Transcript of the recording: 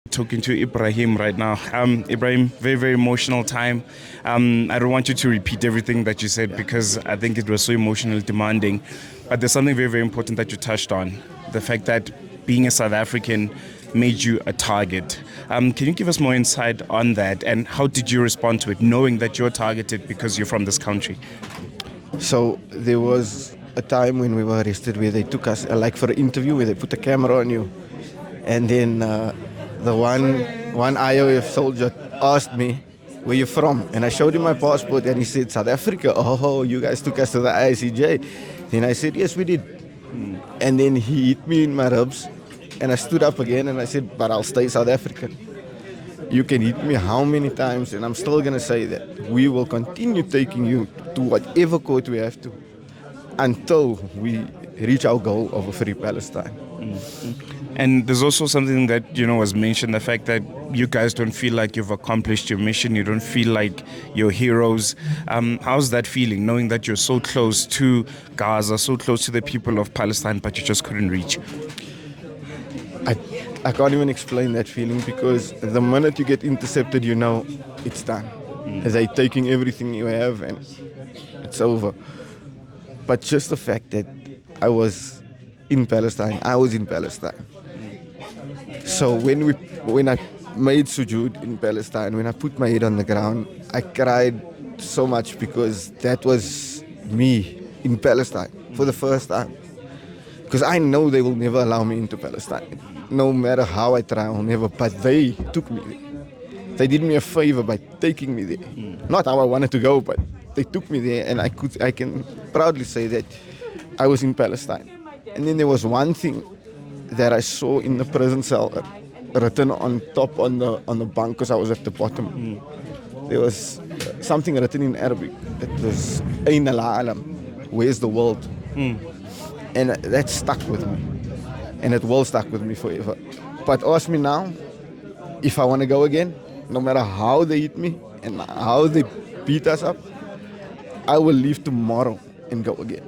Talking to Ebrahim right now. Ebrahim, very, very emotional time. I don't want you to repeat everything that you said because I think it was so emotionally demanding. But there's something very, very important that you touched on. The fact that being a South African made you a target. Can you give us more insight on that and how did you respond to it, knowing that you're targeted because you're from this country? So there was a time when we were arrested where they took us like for an interview where they put a camera on you, and then the one IOF soldier asked me, "Where you from?" And I showed him my passport, and he said, "South Africa." "Oh, you guys took us to the ICJ." Then I said, "Yes, we did." And then he hit me in my ribs, and I stood up again, and I said, "But I'll stay South African. You can hit me how many times, and I'm still gonna say that we will continue taking you to whatever court we have to until we reach our goal of a free Palestine." And there's also something that, was mentioned, the fact that you guys don't feel like you've accomplished your mission. You don't feel like you're heroes. How's that feeling, knowing that you're so close to Gaza, so close to the people of Palestine, but you just couldn't reach? I can't even explain that feeling because the minute you get intercepted, you know it's done. They're taking everything you have and it's over. But just the fact that I was in Palestine. So when I made sujood in Palestine, when I put my head on the ground, I cried so much because that was me in Palestine for the first time. Because I know they will never allow me into Palestine. No matter how I try, I'll never. But they took me there. They did me a favor by taking me there. Not how I wanted to go, but they took me there, and I can proudly say that I was in Palestine. And then there was one thing that I saw in the prison cell written on top on the bunk because I was at the bottom. There was something written in Arabic. It was Ain al-Alam, where's the world? And that stuck with me. And it will stuck with me forever. But ask me now, if I want to go again, no matter how they hit me and how they beat us up, I will leave tomorrow and go again.